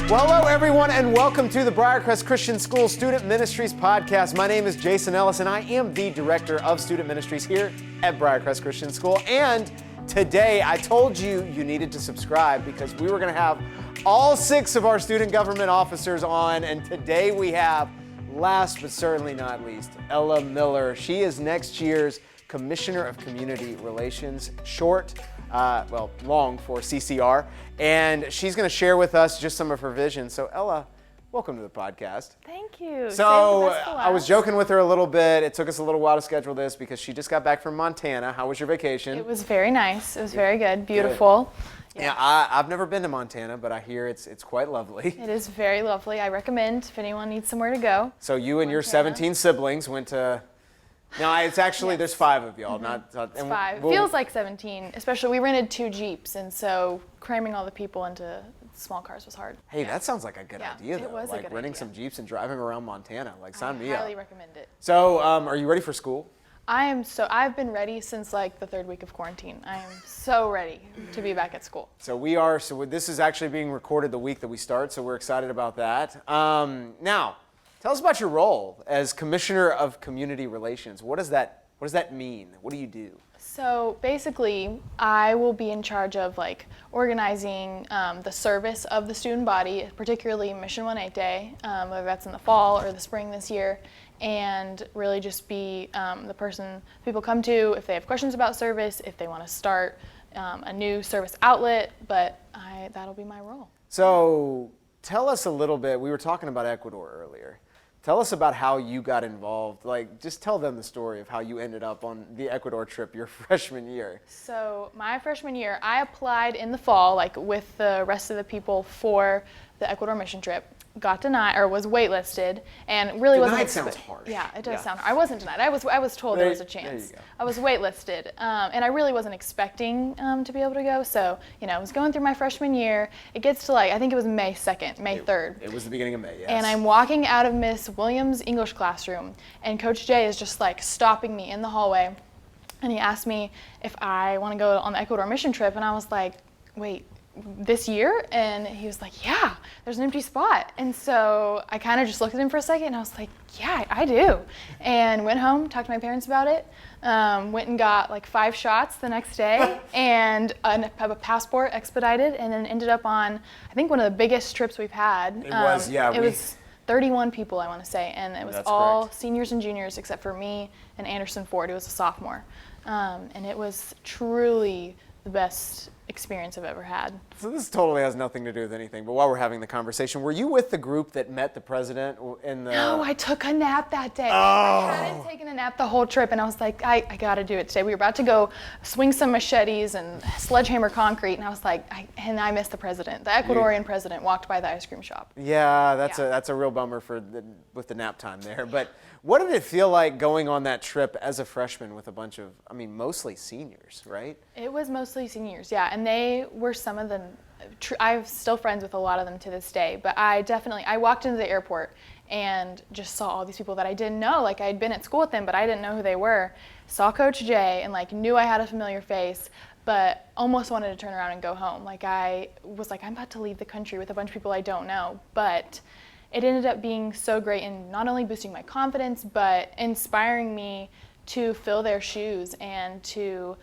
Well, hello, everyone, and welcome to the Briarcrest Christian School Student Ministries podcast. My name is Jason Ellis, and I am the Director of Student Ministries here at Briarcrest Christian School. And today, I told you needed to subscribe because we were going to have all 6 of our student government officers on, and today we have, last but certainly not least, Ella Miller. She is next year's Commissioner of Community Relations, long for CCR, and she's going to share with us just some of her vision. So Ella, welcome to the podcast. Thank you. So I was joking with her a little bit. It took us a little while to schedule this because she just got back from Montana. How was your vacation? It was very nice. It was very good. Beautiful. Good. Yeah, I've never been to Montana, but I hear it's quite lovely. It is very lovely. I recommend if anyone needs somewhere to go. So you and your 17 siblings went to... No, it's actually, there's 5 of y'all. It's 5. It feels like 17, especially we rented 2 Jeeps, and so cramming all the people into small cars was hard. Hey, that sounds like a good idea, though. It was a good idea. Renting some Jeeps and driving around Montana. Sign me up. I highly recommend it. So, are you ready for school? I've been ready since the 3rd week of quarantine. I am so ready to be back at school. So this is actually being recorded the week that we start, so we're excited about that. Now, tell us about your role as Commissioner of Community Relations. What does that mean? What do you do? So basically, I will be in charge of organizing the service of the student body, particularly Mission 1-8 Day, whether that's in the fall or the spring this year, and really just be the person people come to if they have questions about service, if they want to start a new service outlet, but that'll be my role. So tell us a little bit, we were talking about Ecuador earlier. Tell us about how you got involved. Just tell them the story of how you ended up on the Ecuador trip your freshman year. So my freshman year, I applied in the fall, with the rest of the people for the Ecuador mission trip. Got denied or was waitlisted, and really denied wasn't. Sounds harsh. Yeah, it does sound. I wasn't denied. I was told there was a chance. There you go. I was waitlisted, and I really wasn't expecting to be able to go. So I was going through my freshman year. It gets to I think it was May 2nd, May 3rd. It was the beginning of May. Yes. And I'm walking out of Miss Williams' English classroom, and Coach Jay is just stopping me in the hallway, and he asked me if I want to go on the Ecuador mission trip, and I was like, wait. This year? And he was like, yeah, there's an empty spot. And so I kind of just looked at him for a second and I was like, yeah, I do. And went home, talked to my parents about it, went and got 5 shots the next day and a passport expedited, and then ended up on, I think, one of the biggest trips we've had. It was, yeah. It was 31 people, I want to say, and it was all correct. Seniors and juniors except for me and Anderson Ford, who was a sophomore. And it was truly the best experience I've ever had. So this totally has nothing to do with anything, but while we're having the conversation, were you with the group that met the president in the... No, I took a nap that day. Oh. I hadn't taken a nap the whole trip, and I was like, I gotta do it today. We were about to go swing some machetes and sledgehammer concrete, and I was like, I missed the president. The Ecuadorian president walked by the ice cream shop. Yeah, that's a real bummer with the nap time there. But what did it feel like going on that trip as a freshman with a bunch of, mostly seniors, right? It was mostly seniors, yeah, and they were some of them. I'm still friends with a lot of them to this day, but I walked into the airport and just saw all these people that I didn't know. I had been at school with them, but I didn't know who they were. Saw Coach Jay and knew I had a familiar face, but almost wanted to turn around and go home. I was I'm about to leave the country with a bunch of people I don't know, but it ended up being so great in not only boosting my confidence, but inspiring me to fill their shoes and to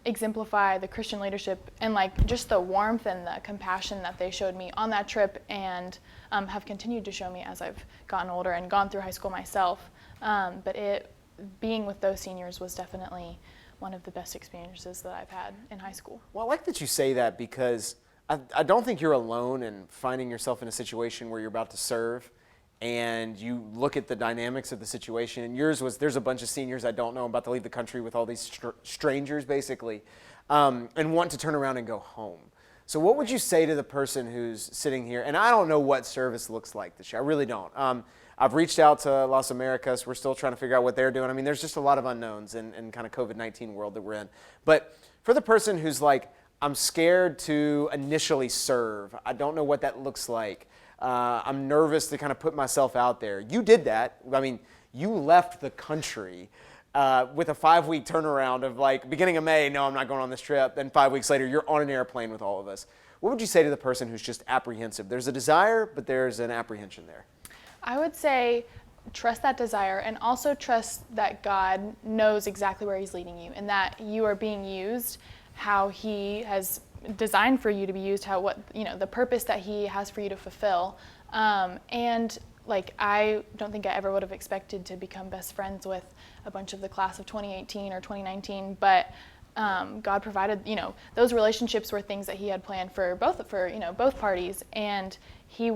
exemplify the Christian leadership and just the warmth and the compassion that they showed me on that trip, and have continued to show me as I've gotten older and gone through high school myself. But being with those seniors was definitely one of the best experiences that I've had in high school. Well, I like that you say that because I don't think you're alone in finding yourself in a situation where you're about to serve and you look at the dynamics of the situation. And yours was, there's a bunch of seniors I don't know, I'm about to leave the country with all these strangers basically, and want to turn around and go home. So what would you say to the person who's sitting here? And I don't know what service looks like this year. I really don't. I've reached out to Las Americas. We're still trying to figure out what they're doing. There's just a lot of unknowns in kind of COVID-19 world that we're in. But for the person who's I'm scared to initially serve. I don't know what that looks like. I'm nervous to kind of put myself out there. You did that. You left the country. with a 5-week turnaround of like beginning of May, no, I'm not going on this trip. Then 5 weeks later, you're on an airplane with all of us. What would you say to the person who's just apprehensive? There's a desire, but there's an apprehension there. I would say trust that desire, and also trust that God knows exactly where he's leading you, and that you are being used how he has designed for you to be used, the purpose that he has for you to fulfill. And like, I don't think I ever would have expected to become best friends with a bunch of the class of 2018 or 2019, but God provided, those relationships were things that he had planned for both parties, and he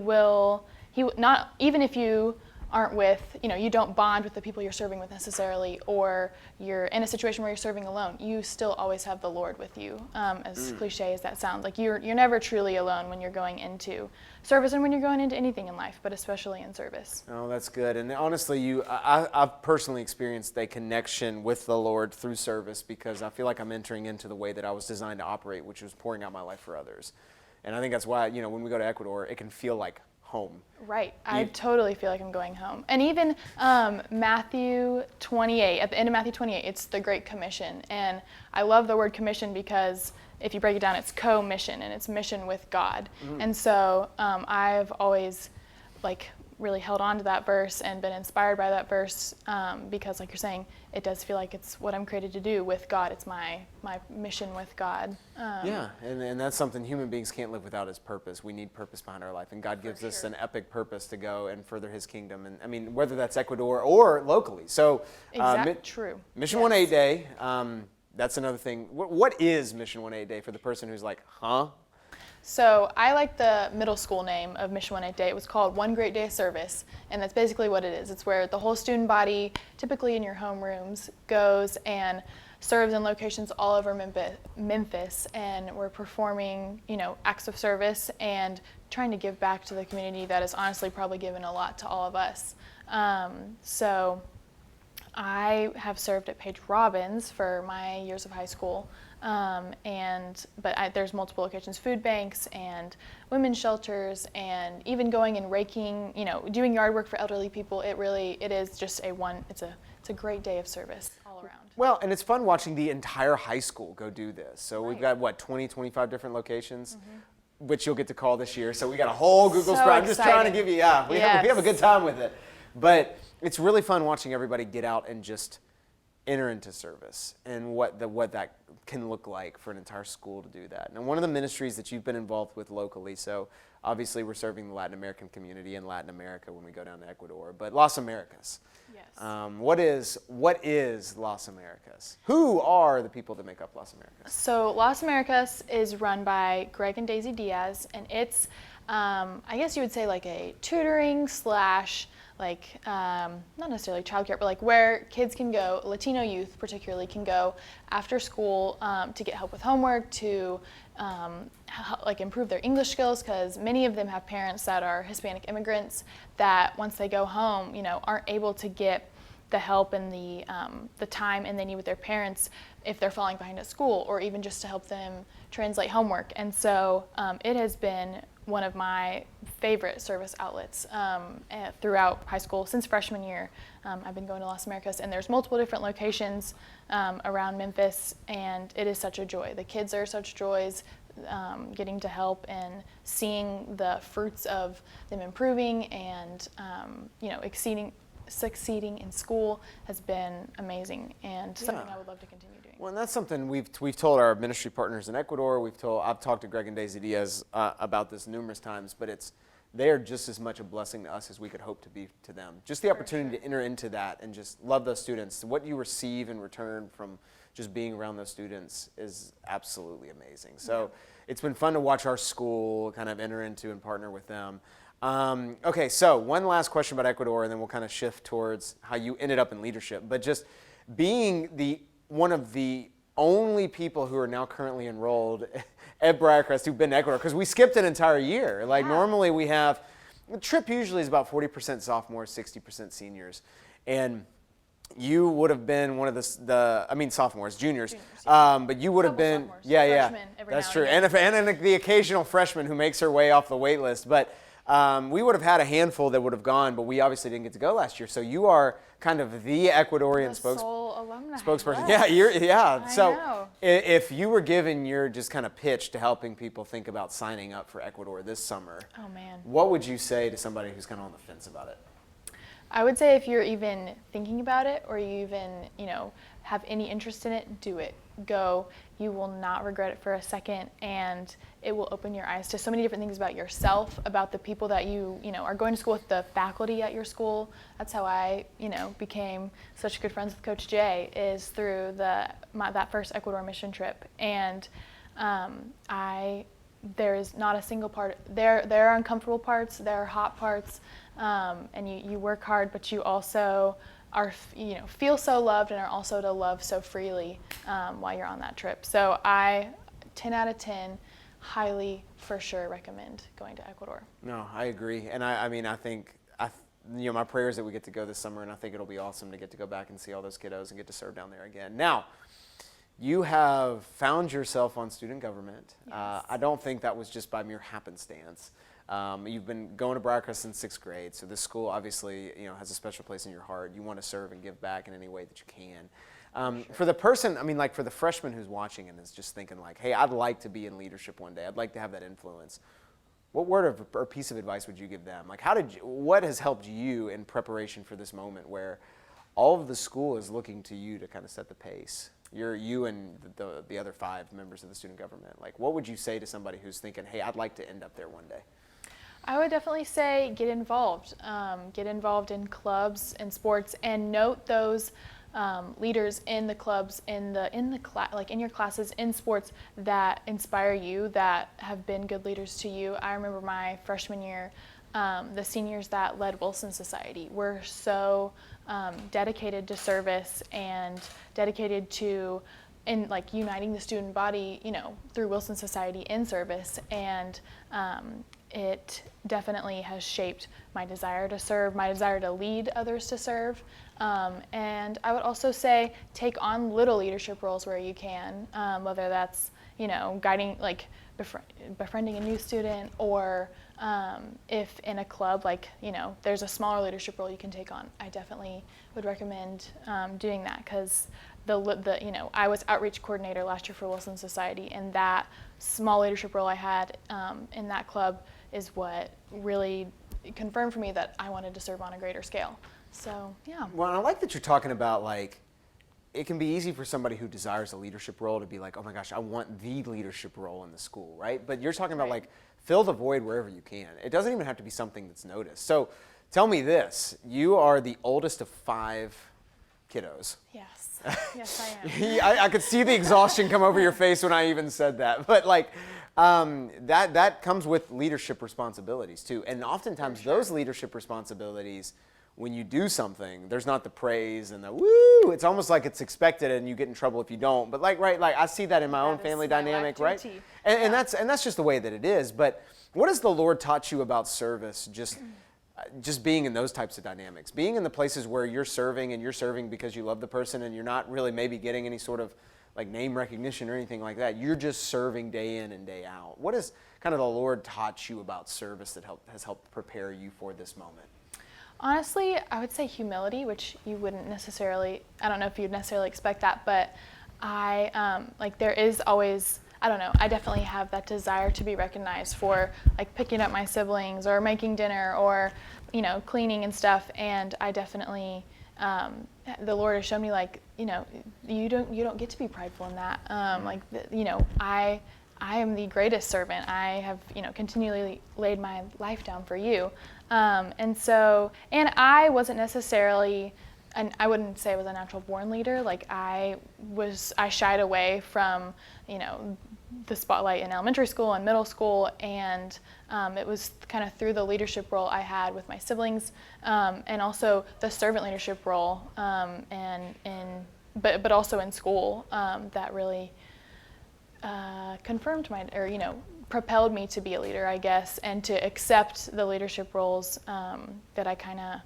not, even if you aren't with, you don't bond with the people you're serving with necessarily, or you're in a situation where you're serving alone, you still always have the Lord with you. As cliche as that sounds, like you're never truly alone when you're going into service and when you're going into anything in life, but especially in service. Oh, that's good. And honestly, I've personally experienced a connection with the Lord through service, because I feel like I'm entering into the way that I was designed to operate, which was pouring out my life for others. And I think that's why, when we go to Ecuador, it can feel like home. Right. I totally feel like I'm going home. And even Matthew 28, at the end of Matthew 28, it's the Great Commission. And I love the word commission because if you break it down, it's co-mission, and it's mission with God. And so I've always really held on to that verse and been inspired by that verse, because like you're saying, it does feel like it's what I'm created to do with God. It's my mission with God. And that's something human beings can't live without, is purpose. We need purpose behind our life, and God gives us an epic purpose to go and further his kingdom. And I mean, whether that's Ecuador or locally. So True. Mission 1-8 Day, that's another thing. What is Mission 1-8 Day for the person who's like, huh? So I like the middle school name of Mission 1-8 Day. It was called One Great Day of Service, and that's basically what it is. It's where the whole student body, typically in your homerooms, goes and serves in locations all over Memphis, and we're performing, acts of service and trying to give back to the community that has honestly probably given a lot to all of us. So I have served at Page Robbins for my years of high school. There's multiple locations, food banks and women's shelters, and even going and raking, doing yard work for elderly people. It is just it's a great day of service all around. Well, and it's fun watching the entire high school go do this. So we've got 20, 25 different locations, which you'll get to call this year. So we got a whole Google spread. I'm just trying to give you, we have a good time with it. But it's really fun watching everybody get out and just enter into service, and what that can look like for an entire school to do that. And one of the ministries that you've been involved with locally, so obviously we're serving the Latin American community in Latin America when we go down to Ecuador, but Las Americas. Yes. What is Las Americas? Who are the people that make up Las Americas? So Las Americas is run by Greg and Daisy Diaz, and it's, I guess you would say like a tutoring / not necessarily childcare, but where kids can go, Latino youth particularly, can go after school to get help with homework, to improve their English skills, because many of them have parents that are Hispanic immigrants that once they go home, aren't able to get the help and the time and they need with their parents if they're falling behind at school, or even just to help them translate homework. And so it has been one of my favorite service outlets throughout high school. Since freshman year, I've been going to Las Americas, and there's multiple different locations around Memphis, and it is such a joy. The kids are such joys, getting to help and seeing the fruits of them improving and succeeding in school has been amazing, and something I would love to continue doing. Well, and that's something we've told our ministry partners in Ecuador. I've talked to Greg and Daisy Diaz about this numerous times, but they are just as much a blessing to us as we could hope to be to them. Just the opportunity to enter into that and just love those students. What you receive in return from just being around those students is absolutely amazing. So it's been fun to watch our school kind of enter into and partner with them. Okay, so one last question about Ecuador, and then we'll kind of shift towards how you ended up in leadership. But just being one of the only people who are now currently enrolled at Briarcrest who've been to Ecuador, because we skipped an entire year. Normally we have, the trip usually is about 40% sophomores, 60% seniors. And you would have been one of sophomores, juniors. But you would have been, freshmen every that's now true. and And the occasional freshman who makes her way off the wait list. But We would have had a handful that would have gone, but we obviously didn't get to go last year. So you are kind of the Ecuadorian sole alumni. spokesperson. Yes. Yeah. I So know. if you were given your just kind of pitch to helping people think about signing up for Ecuador this summer, Oh man. what would you say to somebody who's kind of on the fence about it? I would say if you're even thinking about it or you even, have any interest in it, do it. Go. You will not regret it for a second, and it will open your eyes to so many different things about yourself, about the people that you are going to school with, the faculty at your school. That's how I, became such good friends with Coach Jay, is through that first Ecuador mission trip. And there is not a single part. There are uncomfortable parts. There are hot parts, and you work hard, but you also feel so loved and are also to love so freely while you're on that trip. So I, 10 out of 10, highly for sure recommend going to Ecuador. No, I agree, and I think my prayer is that we get to go this summer, and I think it'll be awesome to get to go back and see all those kiddos and get to serve down there again. Now, you have found yourself on student government. Yes. I don't think that was just by mere happenstance. You've been going to Briarcrest since 6th grade, so this school obviously has a special place in your heart. You want to serve and give back in any way that you can. For the person, for the freshman who's watching and is just thinking like, hey, I'd like to be in leadership one day. I'd like to have that influence. What word or piece of advice would you give them? Like, what has helped you in preparation for this moment where all of the school is looking to you to kind of set the pace? You and the other 5 members of the student government. Like, what would you say to somebody who's thinking, hey, I'd like to end up there one day? I would definitely say get involved. Get involved in clubs and sports, and note those leaders in the clubs, in your classes, in sports that inspire you, that have been good leaders to you. I remember my freshman year, the seniors that led Wilson Society were so dedicated to service and dedicated to uniting the student body, through Wilson Society in service. And it definitely has shaped my desire to serve, my desire to lead others to serve. And I would also say take on little leadership roles where you can, whether that's, guiding, befriending a new student, or if in a club, there's a smaller leadership role you can take on. I definitely would recommend doing that, because I was outreach coordinator last year for Wilson Society, and that small leadership role I had in that club is what really confirmed for me that I wanted to serve on a greater scale. So, yeah. Well, I like that you're talking about, it can be easy for somebody who desires a leadership role to be like, oh my gosh, I want the leadership role in the school, right? But you're talking about, fill the void wherever you can. It doesn't even have to be something that's noticed. So tell me this, you are the oldest of 5 kiddos. Yes. Yes, I am. I could see the exhaustion come over your face when I even said that. But that comes with leadership responsibilities too. And oftentimes those leadership responsibilities, when you do something, there's not the praise and the woo. It's almost like it's expected and you get in trouble if you don't. But I see that in my own family dynamic, right? And that's just the way that it is. But what has the Lord taught you about service, just being in those types of dynamics, being in the places where you're serving and you're serving because you love the person and you're not really maybe getting any sort of name recognition or anything like that. You're just serving day in and day out. What has kind of the Lord taught you about service that has helped prepare you for this moment? Honestly, I would say humility, which you wouldn't necessarily, I don't know if you'd necessarily expect that, but there is always, I don't know, I definitely have that desire to be recognized for picking up my siblings or making dinner or, cleaning and stuff. And I definitely, the Lord has shown me you don't get to be prideful in that. I am the greatest servant. I have, continually laid my life down for you. And I wasn't necessarily, and I wouldn't say I was a natural born leader. I shied away from, the spotlight in elementary school and middle school, and it was kind of through the leadership role I had with my siblings, and also the servant leadership role, but also in school, that really confirmed propelled me to be a leader, I guess, and to accept the leadership roles that I kind of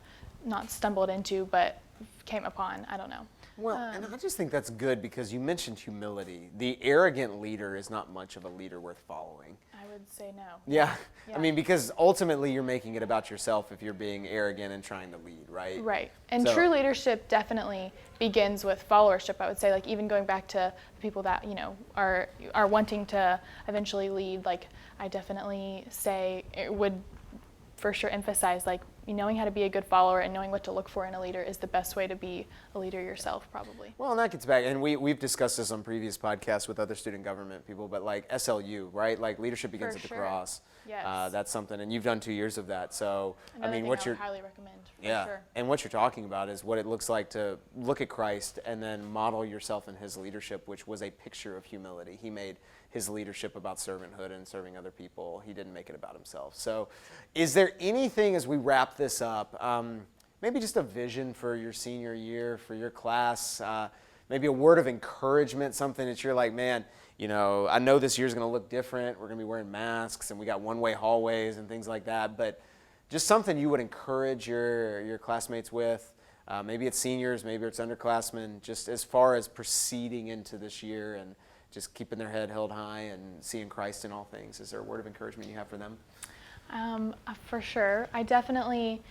not stumbled into, but came upon. I don't know. Well, and I just think that's good because you mentioned humility. The arrogant leader is not much of a leader worth following. I would say no. Yeah. Yeah. I mean, because ultimately you're making it about yourself if you're being arrogant and trying to lead, right? Right. And So- true leadership definitely begins with followership, I would say. Like, even going back to the people that, are wanting to eventually lead, like, I definitely say it would for sure emphasize, like, knowing how to be a good follower and knowing what to look for in a leader is the best way to be a leader yourself, probably. Well, and that gets back, and we've discussed this on previous podcasts with other student government people, but like SLU, right? Like leadership begins For at the sure. cross. Yes. That's something, and you've done 2 years of that. So, Another I mean, thing what I you're would highly recommend, for yeah, sure. and what you're talking about is what it looks like to look at Christ and then model yourself in his leadership, which was a picture of humility. He made his leadership about servanthood and serving other people. He didn't make it about himself. So, is there anything as we wrap this up? Maybe just a vision for your senior year, for your class, maybe a word of encouragement, something that you're like, man, I know this year's going to look different. We're going to be wearing masks and we got one-way hallways and things like that. But just something you would encourage your classmates with. Maybe it's seniors, maybe it's underclassmen, just as far as proceeding into this year and just keeping their head held high and seeing Christ in all things. Is there a word of encouragement you have for them? For sure. I definitely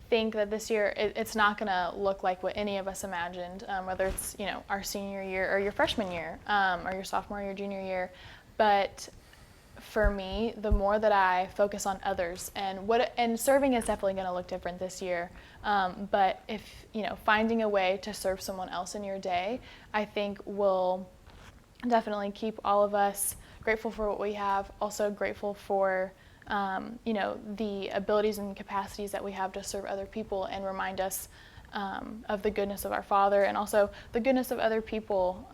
think that this year it's not going to look like what any of us imagined, whether it's our senior year or your freshman year, or your sophomore or your junior year. But for me, the more that I focus on others and serving is definitely going to look different this year. But if finding a way to serve someone else in your day, I think will definitely keep all of us grateful for what we have, also grateful for the abilities and capacities that we have to serve other people and remind us of the goodness of our Father and also the goodness of other people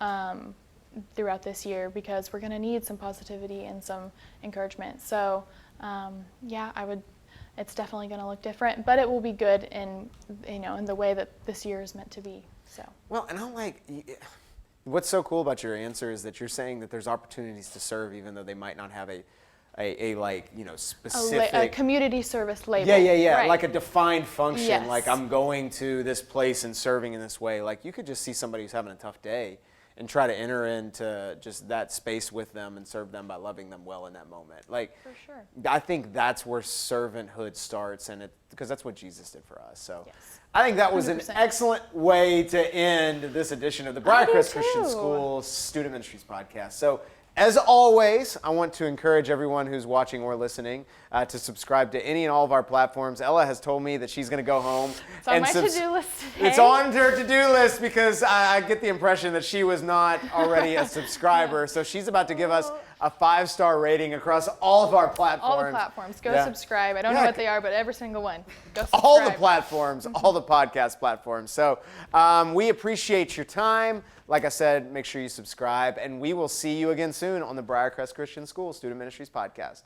throughout this year, because we're going to need some positivity and some encouragement. So it's definitely going to look different, but it will be good in the way that this year is meant to be. So. Well, and what's so cool about your answer is that you're saying that there's opportunities to serve even though they might not have a specific a community service label. Yeah. Right. Like a defined function. Yes. Like I'm going to this place and serving in this way. Like you could just see somebody who's having a tough day and try to enter into just that space with them and serve them by loving them well in that moment. Like For sure. I think that's where servanthood starts, and because that's what Jesus did for us. So Yes. I think that was 100%. an excellent way to end this edition of the Briarcrest Christian School Student Ministries podcast. So as always, I want to encourage everyone who's watching or listening to subscribe to any and all of our platforms. Ella has told me that she's going to go home. It's on my to-do list today. It's on her to-do list because I get the impression that she was not already a subscriber. So she's about to give us a 5-star rating across all of our platforms. All the platforms. Go subscribe. I don't know what they are, but every single one. Go subscribe. All the platforms, all the podcast platforms. So we appreciate your time. Like I said, make sure you subscribe, and we will see you again soon on the Briarcrest Christian School Student Ministries podcast.